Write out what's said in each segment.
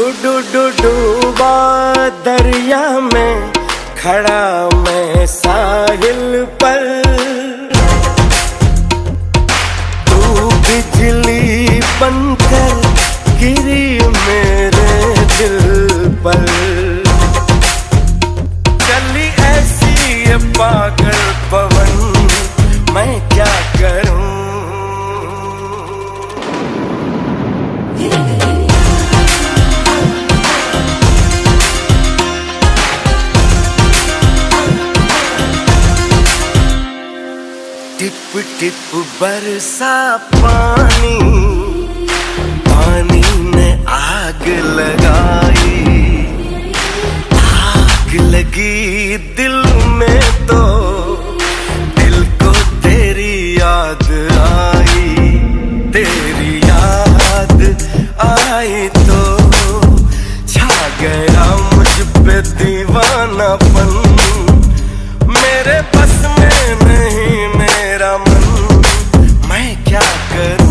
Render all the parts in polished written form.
डूबा दरिया में खड़ा मैं साहिल पर, तू बिजली बनकर गिरी मेरे दिल पर। चली ऐसी ये पागल पवन मैं क्या करूं। टिप टिप बरसा पानी, पानी ने आग लगाई। आग लगी दिल में तो दिल को तेरी याद आई। तेरी याद आई तो छा गया मुझ पे दीवानापन। मेरे बस में नहीं मेरा मन, मैं क्या करूं।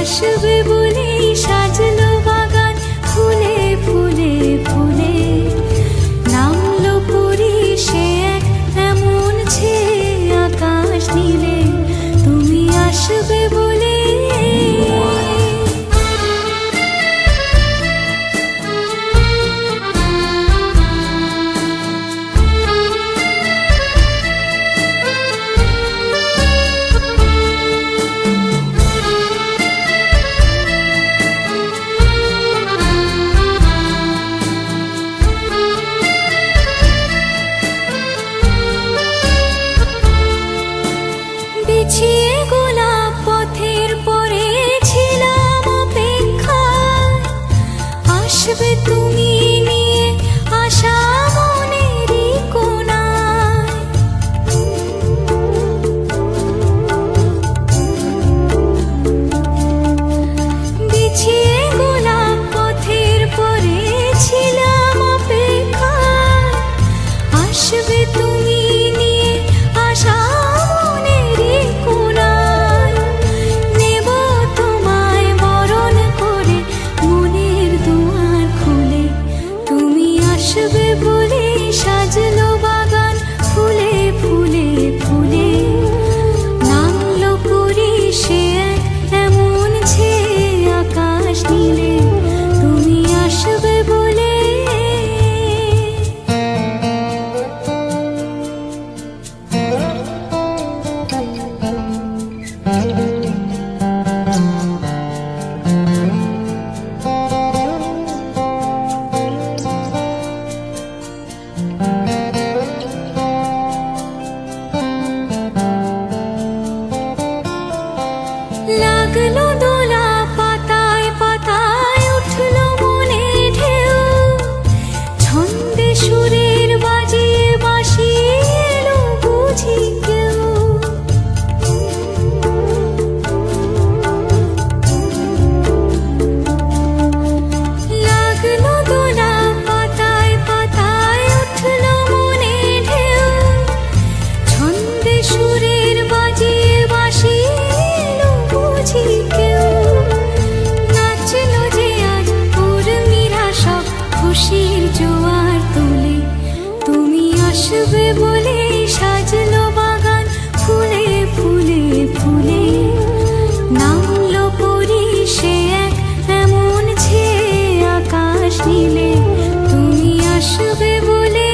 আসবে বলেই সাজলো বাগান ফুলে ফুলে ফুলে, নামলো পরি সে এক এমন ছেয়ে আকাশ নীলে, তুমি আসবে বলে। বিছিয়ে গোলাপ পথের পরে ছিলাম অপেক্ষায়, আসবে তুমি নিয়ে আশা মনেরই কোণায়। বিছিয়ে গোলাপ পথের পরে ছিলাম অপেক্ষায়, আসবে তুমি নিয়ে আশা মনেরই কোণায়। নেব তোমায় বরণ করে মনের দুয়ার খুলে, তুমি আসবে বলে সাজলো বাগান ফুলে ফুলে ফুলে, নামলো পরি সে এক এমন ছেয়ে আকাশ নীলে, তুমি আসবে বলে। লাগলো দোলা পাতায় পাতায় উঠলো মনে ঢেউ, ছন্দে সুরের বাজিয়ে বাঁশি এলো বুঝি কেউ। লাগলো দোলা পাতায় পাতায় উঠলো মনে ঢেউ, ছন্দে সুরের বাজিয়ে বাঁশি এলো বুঝি কেউ। নাচলো যে আজ উর্মিরা সব খুশির জোয়ার তুলে, তুমি আসবে বলে সাজলো বাগান ফুলে ফুলে ফুলে, নামলো পরি সে এক এমন ছেয়ে আকাশ নীলে, তুমি আসবে বলে।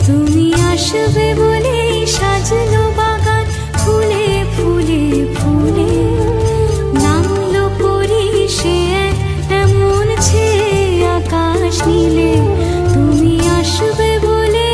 তুমি আসবে বলে সাজলো বাগান ফুলে ফুলে ফুলে, নামলো পরি সে এক এমন ছেয়ে আকাশ নীলে, তুমি আসবে বলে।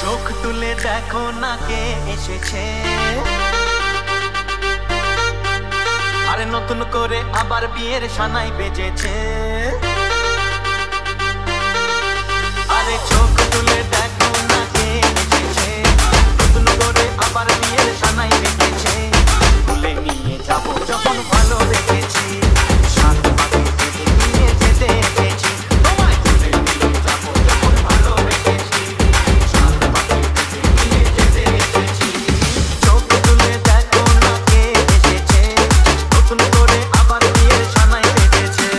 চোখ তুলে দেখো না কে এসেছে, আরে নতুন করে আবার বিয়ের সানাই বেজেছে। আরে চোখ তুলে দেখো না কে এসেছে, নতুন করে আবার বিয়ের সানাই বেজেছে। ভুলে নিয়ে যাবো যখন ভালো রেখেছি, সাত পাখি থেকে নিয়ে যেতে এসেছি। তোমায় ভুলে নিয়ে যাবো যখন ভালো রেখেছি, সাত পাখি থেকে নিয়ে যেতে এসেছি। চোখ তুলে দেখো না কে এসেছে, নতুন করে আবার বিয়ের সানাই বেজেছে।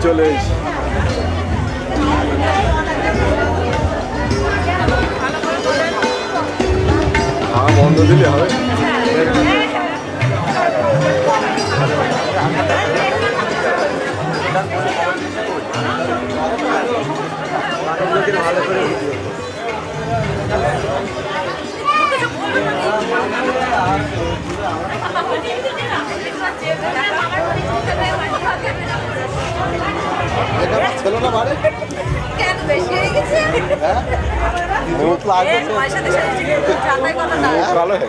চলে এসেছি। খাওয়া বন্ধ দিলে হবে। ভালো করে ছিল না বাড়ি কেন বেশি হয়ে গেছে? মুখ লাগছে ভালো হয়ে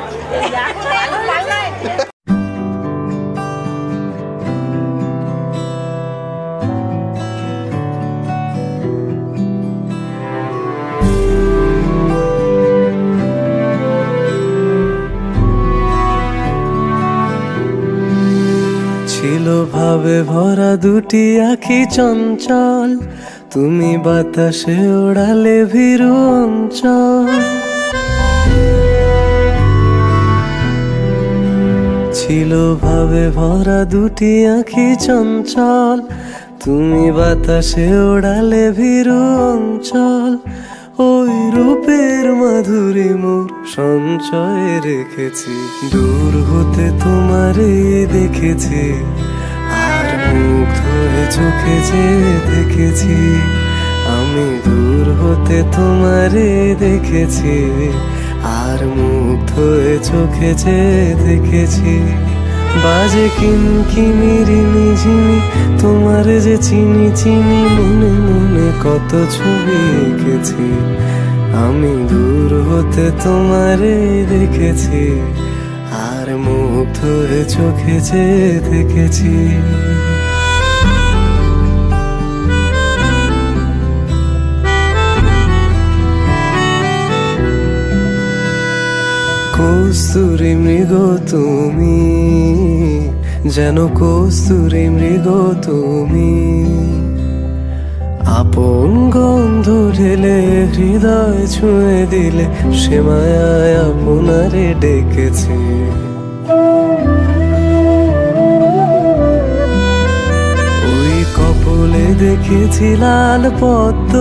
ছিল ভাবে ভরা দুটি আঁখি চঞ্চল, তুমি বাতাসে ওড়ালে ভীরু অঞ্চল। ছিল ভাবে ভরা দুটি আঁখি চঞ্চল, তুমি বাতাসে ওড়ালে ভীরু অঞ্চল। ওই রূপের মাধুরী মোর সঞ্চয়ে রেখেছি, দূর হতে তোমারে দেখেছি, আর মুগ্ধ হয়ে চোখে যে দেখেছি। আমি দূর হতে তোমারে দেখেছি, আর মুগ্ধ হয়ে চোখে যে দেখেছি। বাজে কিনকিনি ঝিমি তোমার যে চিনি চিনি, মনে মনে কত ছবি এঁকেছি। আমি দূর হতে তোমারে দেখেছি, আর মুগ্ধ হয়ে চোখে যে দেখেছি। কস্তুরী মৃগ তুমি, যেন কস্তুরী মৃগ তুমি। আপন গন্ধ ঢেলে হৃদয় ছুঁয়ে দিলে, সে মায়ায় আপনারে ডেকেছে। ওই কপলে দেখেছি লাল পদ্ম,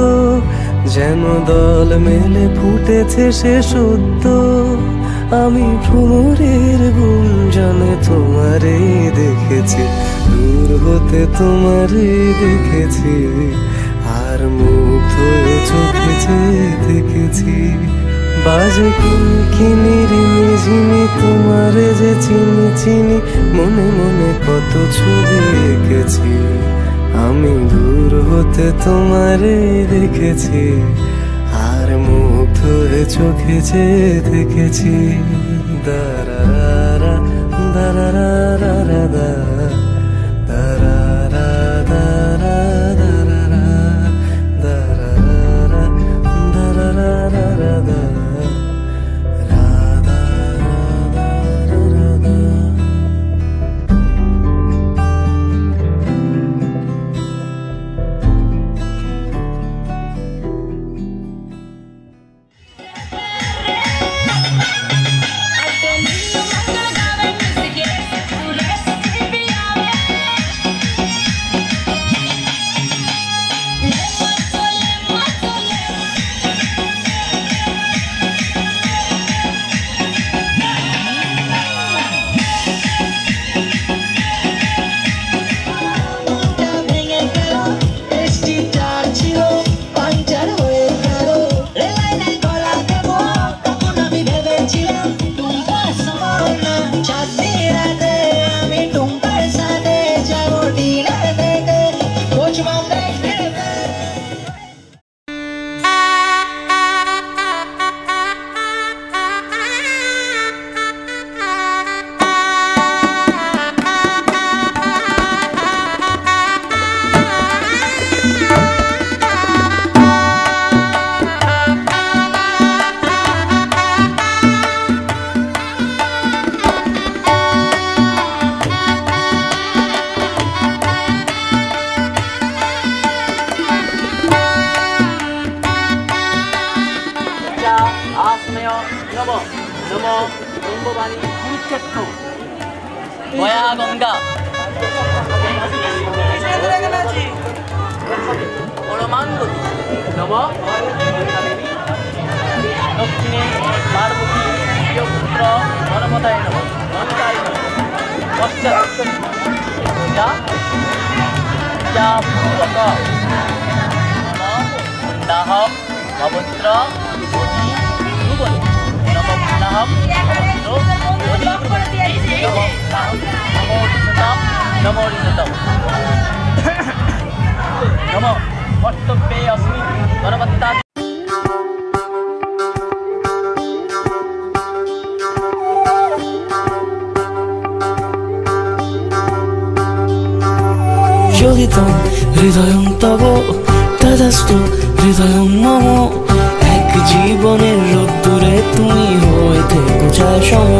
যেন দল মেলে ফুটেছে সে সদ্য। আমি ভ্রমরের গুঞ্জনে তোমারে দেখেছি, দূর হতে তোমারে দেখেছি, আর মুগ্ধ হয়ে চোখে যে দেখেছি। বাজে কিনকিনি ঝিমি তোমারে যে চিনি চিনি, মনে মনে কত ছবি এঁকেছি। আমি দূর হতে তোমারে দেখেছি, আর মুগ্ধ হয়ে চোখে যে দেখেছি। দারারা দারারা দারারা দারারা দারারা দারারা দারারা দারারা। 너머 농보반이 구르켓토 뭐야 건가? পরমাঙ্গতি নম দেবী দক্ষিণে পার্বতী প্রিয়পুত্র গণপতায় নম গঙ্গায় নম পশ্চাৎ পূজা পূর্বক নাহম ভবত্র বোধি ভুবন নম নাহম ভবত্র বোধি ভুবন নম নাহম নমো ঋষতাম নম কর্তব্যে অস্মি গণপত্তা যোগিতম হৃদয়ং তব তদস্তু হৃদয়ং মম এক জীবনের রোদ্দুরে তুমি হয়ে থেকো চায় সম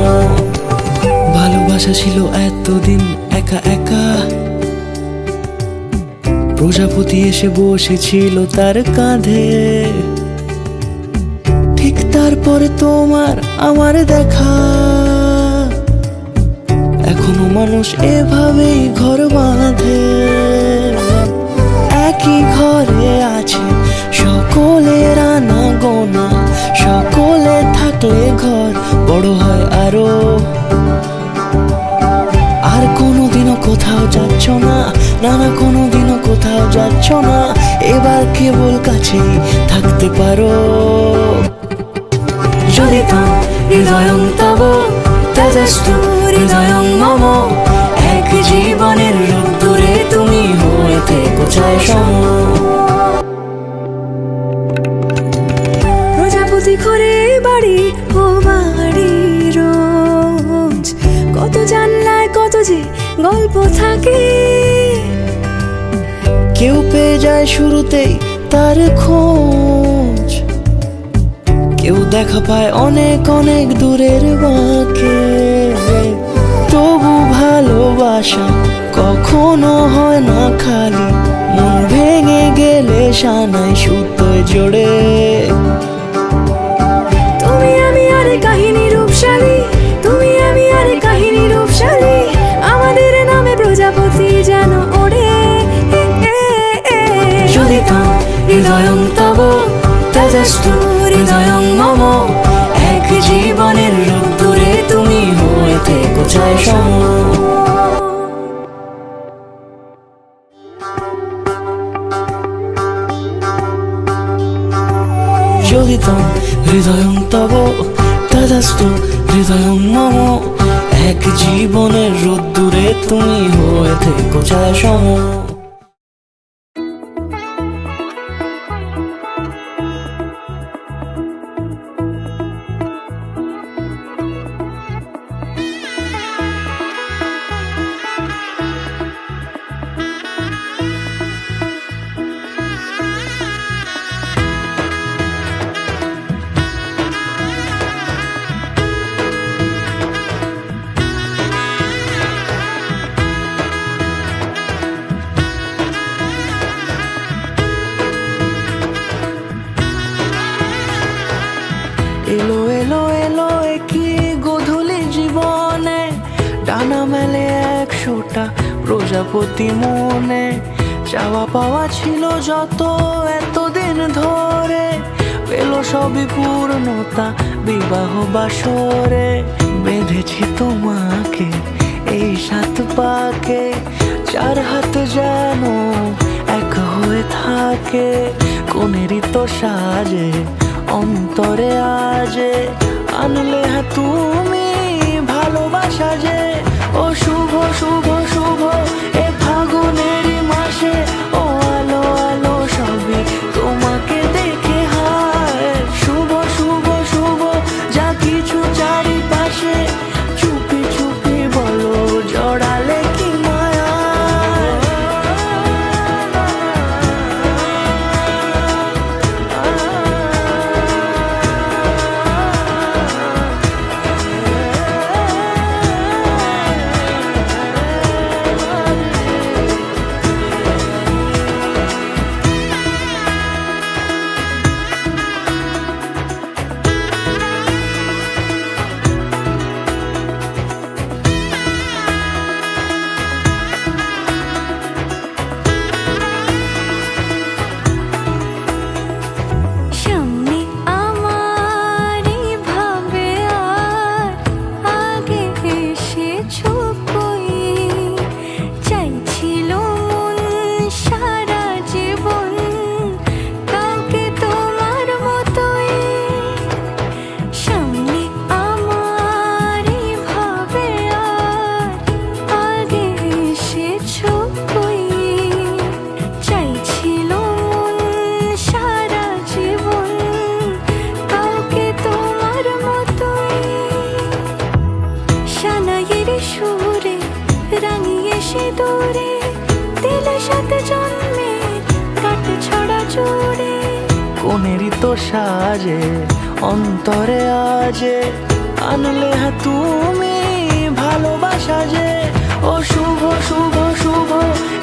ভালোবাসা ছিল এতদিন একা একা প্রজাপতি এসে বসেছিল তার কাঁধে ঠিক তারপরে তোমার আমার দেখা এখনো মানুষ এভাবেই ঘর বাঁধে একই ঘরে আছে সকলের আনা গোনা সকলে থাকলে ঘর বড় হয় আরো আর কোনোদিনও কোথাও যাচ্ছ না না কোনোদিনও কোথাও যাচ্ছ না এবার কেবল কাছেই থাকতে পারো যদি তো হৃদয়ং তব তেজস্তু হৃদয়ং মম এক জীবনের রোদ্দুরে তুমি হয়ে থেকো চায় সম প্রজাপতি ঘরে বাড়ি ও বাড়ি রোজ কত জানলায় কত যে গল্প থাকে কেউ পেয়ে যায় শুরুতেই তার খোঁজ কেউ দেখা পায় অনেক অনেক দূরের বাঁকে তবু ভালোবাসা কখনো হয় না খালি মন ভেঙে গেলে সানাই সুতোয় জোড়ে তুমি আমি আরে কাহিনী রূপশালী তুমি আমি আরে কাহিনী রূপশালী আমাদের নামে প্রজাপতি যেন ওড়ে যদি তো হৃদয়ং তব তেজস্তু হৃদয়ং মম এক জীবনের রোদ্দুরে তুমি হয়ে থেকো চায় সম যদি তো হৃদয়ং তব তেজস্তু হৃদয়ং মম এক জীবনের রোদ্দুরে তুমি হয়ে থেকো চায় সম এলো এলো এলো একই গোধূলি জীবনে ডানা মেলে 100টা প্রজাপতি মনে চাওয়া পাওয়া ছিল যত এতদিন ধরে পেল সবই পূর্ণতা বিবাহ বাসরে বেঁধেছি তোমাকে এই 7 পাকে 4 হাত যেন এক হয়ে থাকে কোনেরই তো সাজে অন্তরে আজে আনলে তুমি ভালোবাসা যে ও শুভ শুভ শুভ এ ফাগুনেরই মাসে ও আলো আলো সবই তোমাকে দেখে হায় শুভ শুভ শুভ যা কিছু চারিপাশে চুপি চুপি বলো জড়ালে কি মায়া সুরে রাঙিয়ে সিঁদুরে দিলে সাথে জন্মে কাট ছড়া জুড়ে কোনেরই তো সাজে অন্তরে আজে আনলে হ্যাঁ তুমি ভালোবাসা যে ও শুভ শুভ শুভ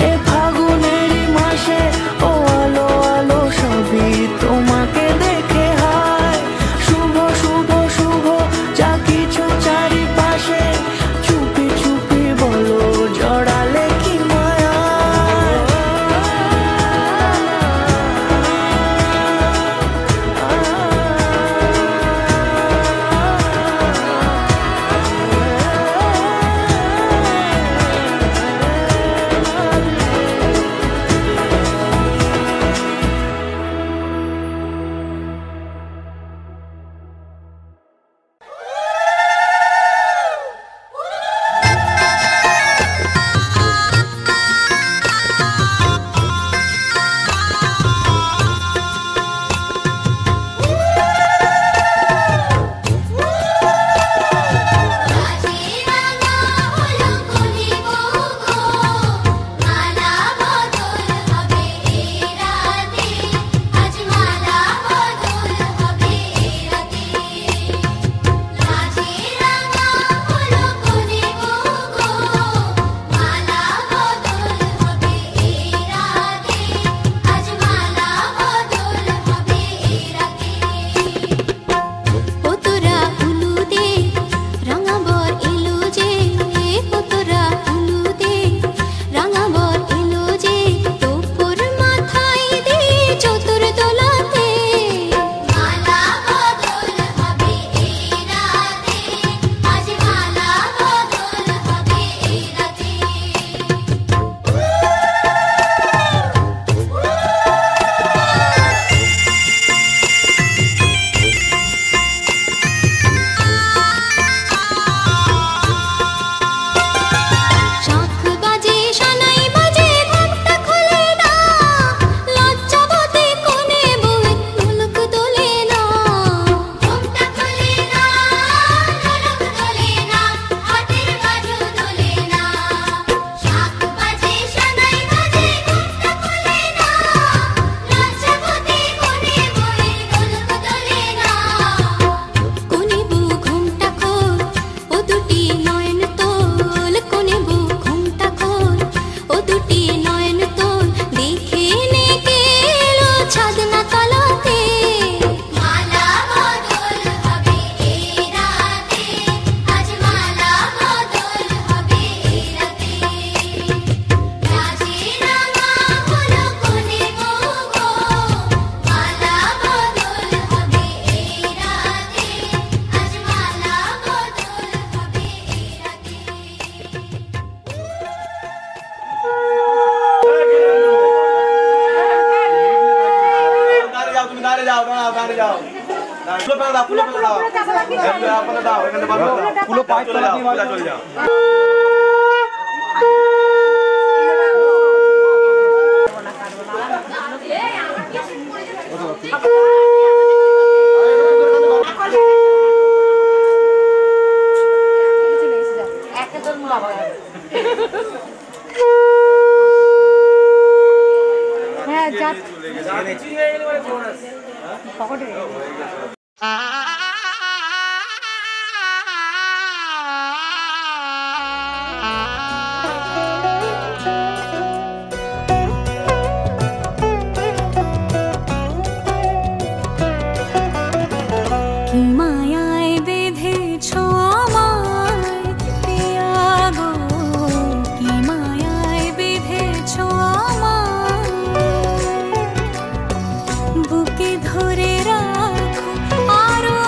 এ ফাগুনেরই মাসে ও আলো আলো সবই তোমাকে দেখে হায় শুভ শুভ শুভ যা কিছু চারিপাশে চুপি চুপি বলো জড়ালে কি মায়া পুরো পাইপ চলে যাও হ্যাঁ যা কি মায়ায় বেঁধেছ আমায় পিয়া গো, কি মায়ায় বেঁধেছ আমায়, বুকে ধরে রাখো আরো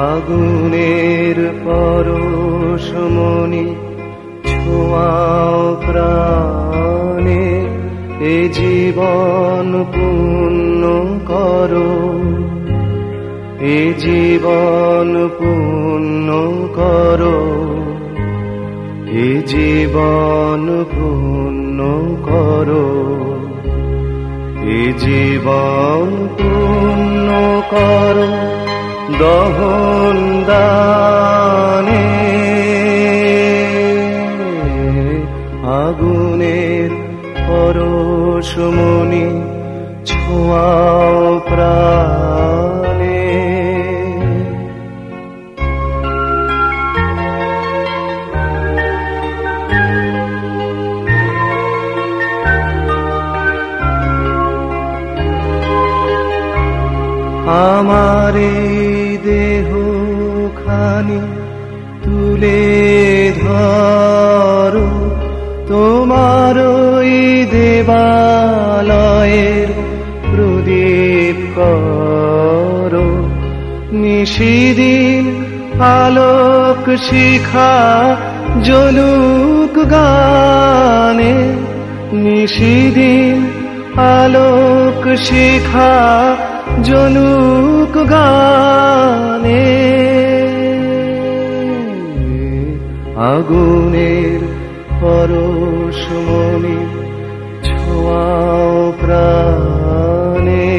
আগুনের পরশমণি ছোঁয়াও প্রাণে, এ জীবন পূর্ণ করো, এ জীবন পূর্ণ করো, এ জীবন পূর্ণ করো, এ জীবন পূর্ণ করো দহন দানে। আগুনের পরশমণি ছোঁয়াও প্রাণে। আমার এই দেহ খানি তুলে ধরো তোমার ওই দেবালয়ের প্রদীপ করো নিশিদিন আলোক শিখা জ্বলুক গানে নিশিদিন আলোক শিখা জ্বলুক গানে আগুনের পরশমণি ছোঁয়াও প্রাণে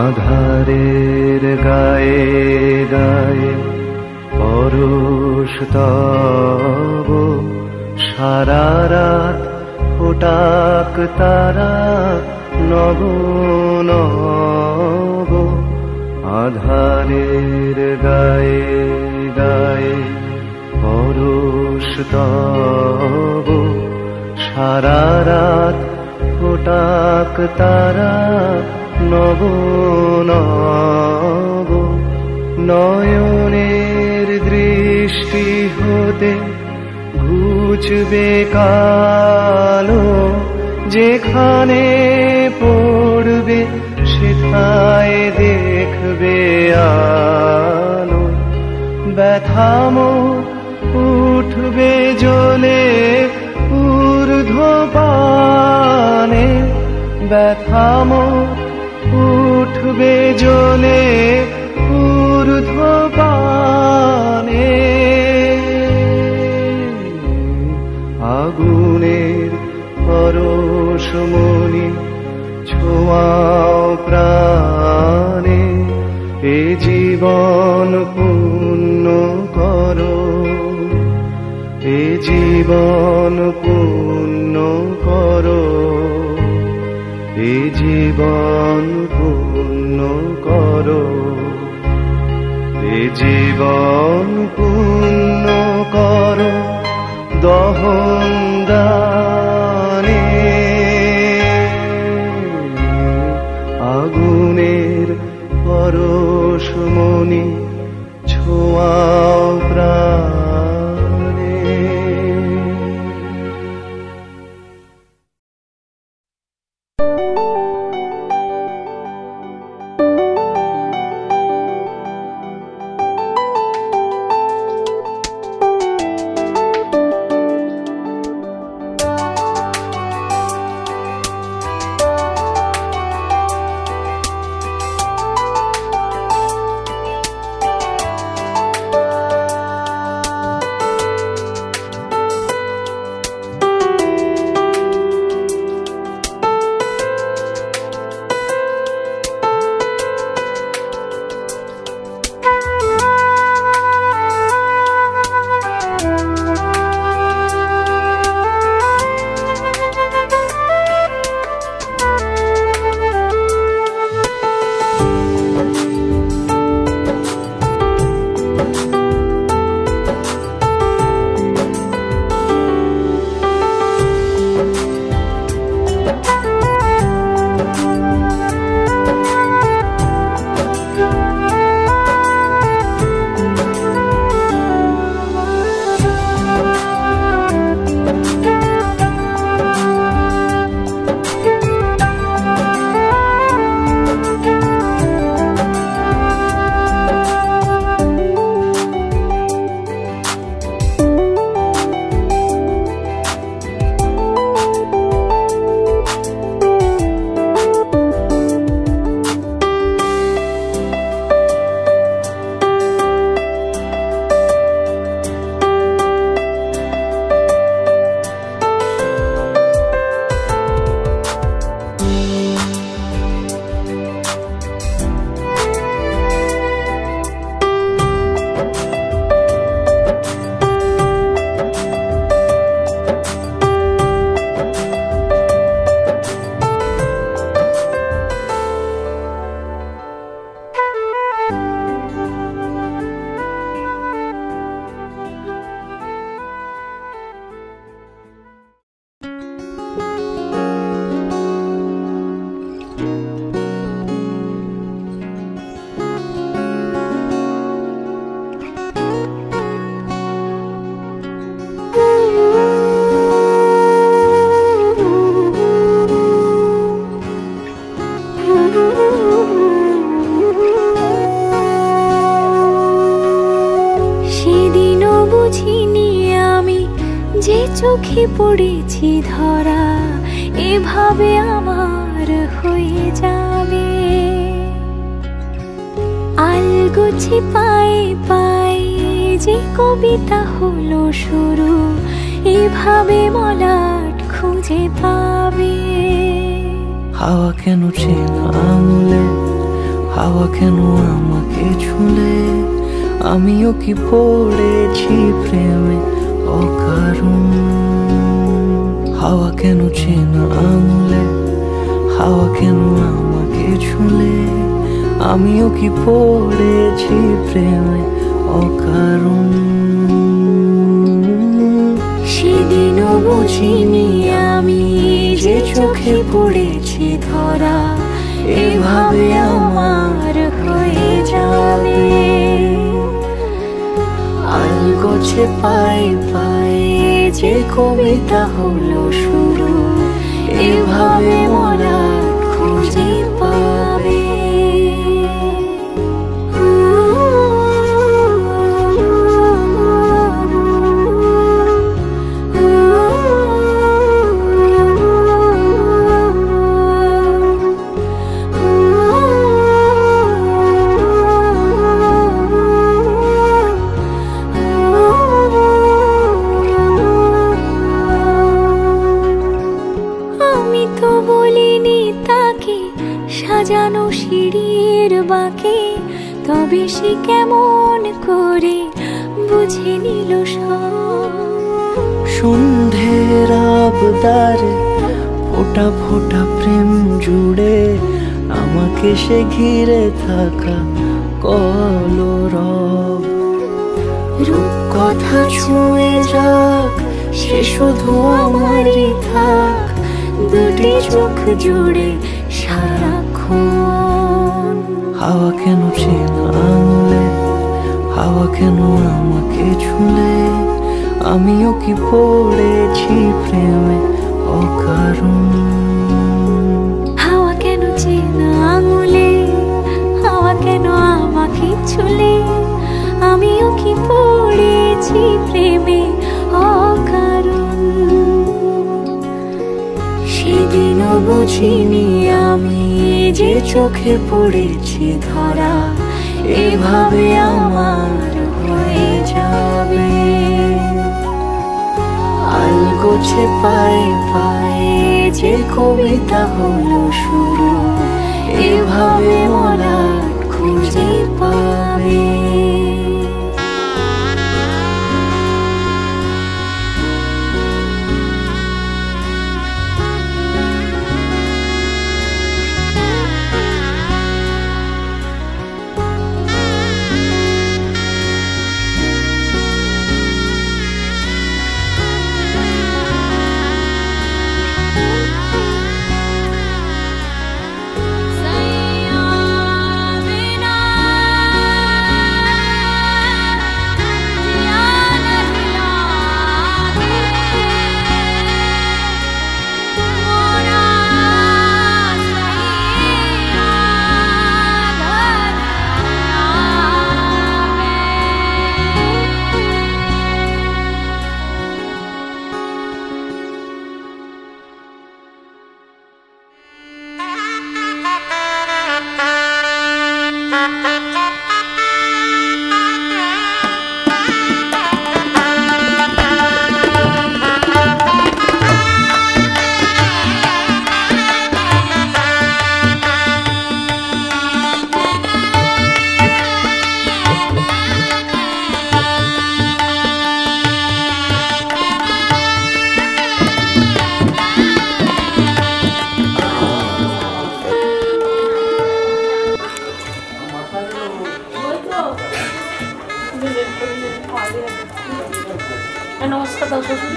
আধারের গায়ে গায়ে পরশ তব সারা রাত ফোটাক তারা নব নব আধারের গায়ে গায়ে পরশ তব সারা রাত ফোটাক তারা নব নব নয়নের দৃষ্টি হতে ঘুচবে কালো যেখানে পড়বে সেথায় দেখবে আলো ব্যথামো উঠবে জ্বলে ঊর্ধ্বপানে ব্যথামো উঠবে জ্বলে ঊর্ধ্বপানে আগুনের পরশমণি ছোঁয়াও প্রাণে এ জীবন পূর্ণ করো এ জীবন পূর্ণ করো এ জীবন পূর্ণ করো এ জীবন পূর্ণ করো দহন দানে আগুনের পরশমণি ছোঁয়াও প্রাণে বুঝিনি আমি যে চোখে পড়েছি ধরা এভাবে আমার হয়ে যাবে। আলগোছে পায়ে পায়ে যে কবিতা হলো শুরু এভাবে মলাট খুঁজে পাবে। হাওয়া কেন চেনা আঙুলে, হাওয়া কেন আমাকে ছুলে, আমিও কি পড়েছি প্রেমে অকারণ। হাওয়া কেন চেনা আঙুলে, হাওয়া কেন আমাকে ছুলে, আমিও কি পড়েছি প্রেমে অকারণ। সেদিনও বুঝিনি আমি যে চোখে পড়েছি ধরা এভাবে আমার হয়ে যাবে। আলগোছে পায়ে পায়ে যে কবিতা হলো শুরু এভাবে মলাট খুঁজে পাবে। সাজানো সিঁড়ির বাঁকে তবে সে কেমন করে বুঝে নিল সব। সন্ধ্যের আবদারে ফোটা ফোটা প্রেম জুড়ে আমাকে সে ঘিরে থাকা কলরব। রূপকথা ছুঁয়ে যাক সে শুধু আমারই থাক, দুটি চোখ জুড়ে সারাক্ষণ। হাওয়া কেন চেনা আঙুলে, হাওয়া কেন আমাকে ছুলে, আমিও কি পড়েছি প্রেমে অকারণ। হাওয়া কেন চেনা আঙুলে, হাওয়া কেন আমাকে ছুলে, আমিও কি পড়েছি প্রেমে অকারণ। সেদিনও বুঝিনি আমি যে চোখে পড়েছি ধরা এভাবে আমার হয়ে যাবে। আলগোছে পায়ে পায়ে যে কবিতা হলো শুরু এভাবে মলাট খুঁজে পাবে। নমস্কার দাও শ্বশুর।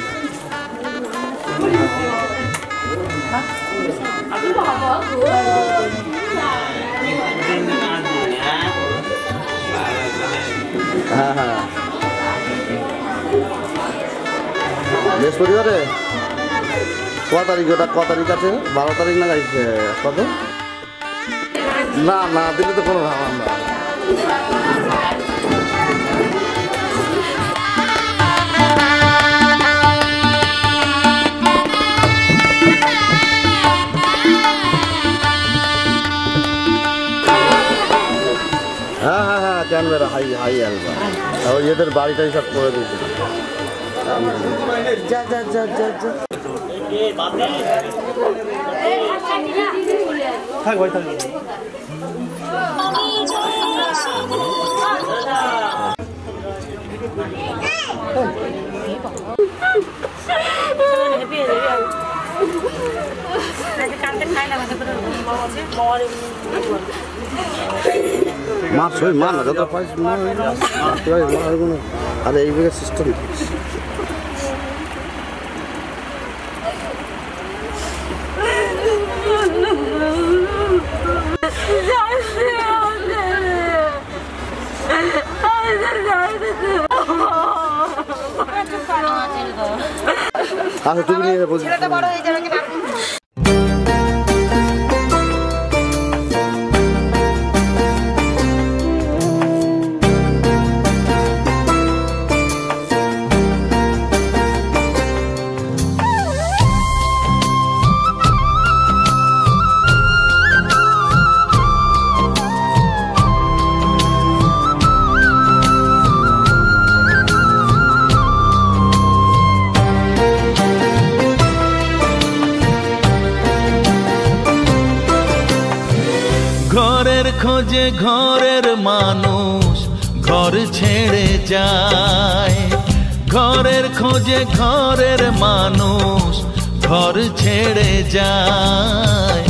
হ্যাঁ হ্যাঁ বৃহস্পতিবারে ক তারিখ, ওটা ক তারিখ আছে? 12 তারিখ না কত? না না দিলে তো কোনো ঝামেলা না। হাই হাই অ্যালবাম ওই এদের বাড়িটাই সব করে দিয়েছে যা যা যা যা যা থাক ভাই থাক মাছ হই মা না যত পাইস মা আরে এই দিকে সিস্টেম আচ্ছা তুমি নিয়ে বলছি ঘরের খোঁজে ঘরের মানুষ ঘর ছেড়ে যায় ঘরের খোঁজে ঘরের মানুষ ঘর ছেড়ে যায়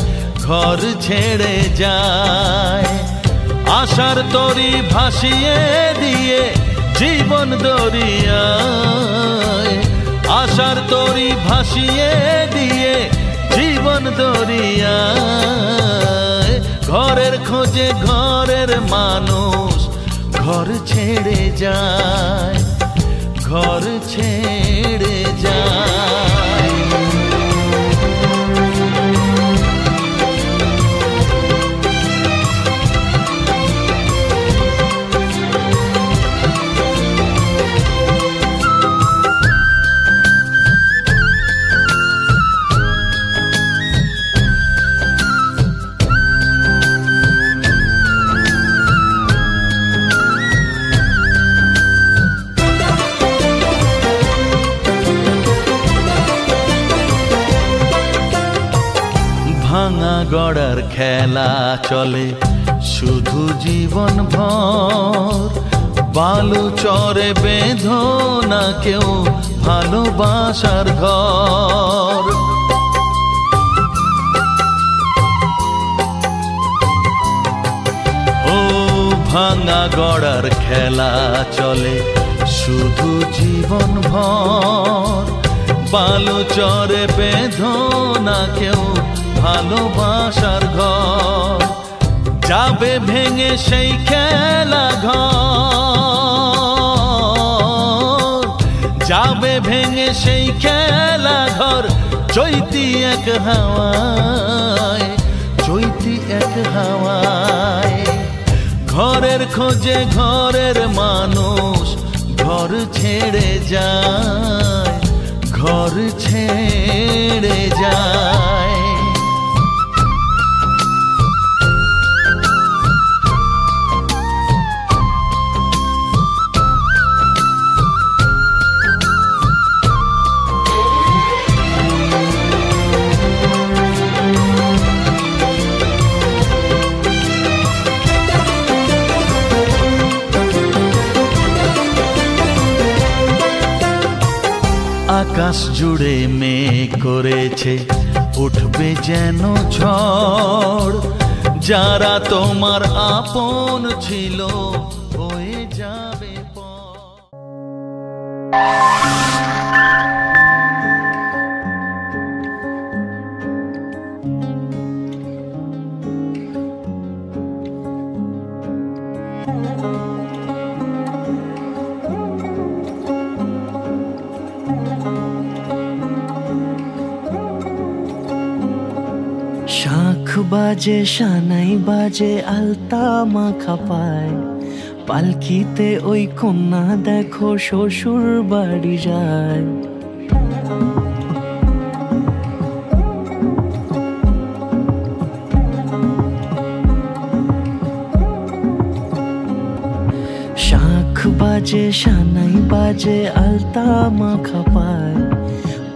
ঘর ছেড়ে যায় আশার তরি ভাসিয়ে দিয়ে জীবন দরিয়ায় আশার তরি ভাসিয়ে দিয়ে জীবন দরিয়ায় ঘরের খোঁজে ঘরের মানুষ ঘর ছেড়ে যায় ঘর ছেড়ে যায় ভাঙা গড়ার খেলা চলে শুধু জীবন ভর বালু চরে বেঁধো না কেউ ভালোবাসার ঘর ও ভাঙা গড়ার খেলা চলে শুধু জীবন ভর বালু চরে বেঁধো না কেউ ভালোবাসার ঘর যাবে ভেঙে সেই খেলা ঘর যাবে ভেঙে সেই খেলা ঘর চৈতি এক হাওয়ায় চৈতি এক হাওয়ায় ঘরের খোঁজে ঘরের মানুষ ঘর ছেড়ে যায় ঘর ছেড়ে যায় আকাশ জুড়ে মেঘ করেছে উঠবে যেন ঝড় যারা তোমার আপন ছিল হয়ে যাবে পর শাখ বাজে সানাই বাজে আলতা মাখা পায় পালকিতে ওই কন্যা দেখো শ্বশুর বাড়ি যায় যে সানাই বাজে আলতা মাখা পায়,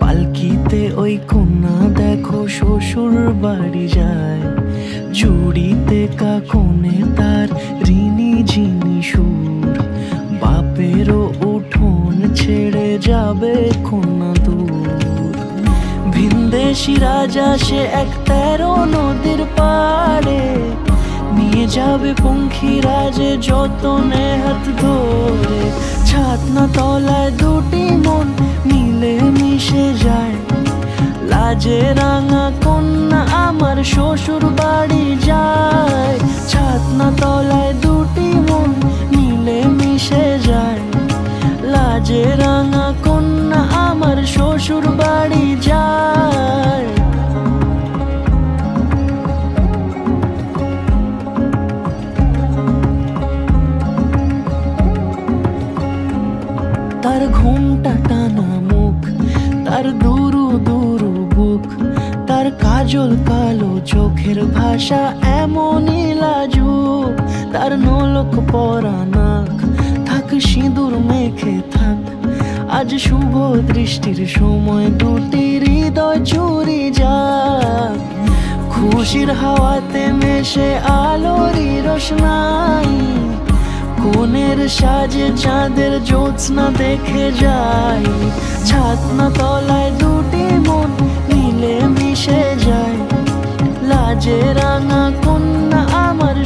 পালকিতে ওই কন্যা দেখো শ্বশুর বাড়ি যায়। জুড়িতে কাকনে তার ঋণী ঝিনি সুর, বাপেরও উঠোন ছেড়ে যাবে কন্যা দূর। ভিনদেশি রাজা সে এক 13 নদীর পাড়ে, নিয়ে যাবে পঙ্খী রাজে যতনে হাত ধরে। ছাতনা তলায় দুটি মন মিলে মিশে যায়, লাজে রাঙা কন্যা আমার শ্বশুর বাড়ি যায়। ছাতনা তলায় দুটি মন মিলে মিশে যায়, লাজে রাঙা কন্যা আমার শ্বশুর বাড়ি যায়। তার ঘুমটা টানা মুখ, তার দুরু দুরু বুক, তার কাজল কালো চোখের ভাষা এমনই লাজুক। তার নোলক পরা নাক, থাক সিঁদুর মেখে থাক, আজ শুভ দৃষ্টির সময় দুটি হৃদয় চুরি যাক। খুশির হাওয়াতে মেশে আলোরই রোশনাই, কোণের সাজে চাঁদের জ্যোৎস্না দেখে যাই। ছাতনা তলায় দুটি মন মিলে মিশে যায়, লাজে রাঙা কন্যা আমার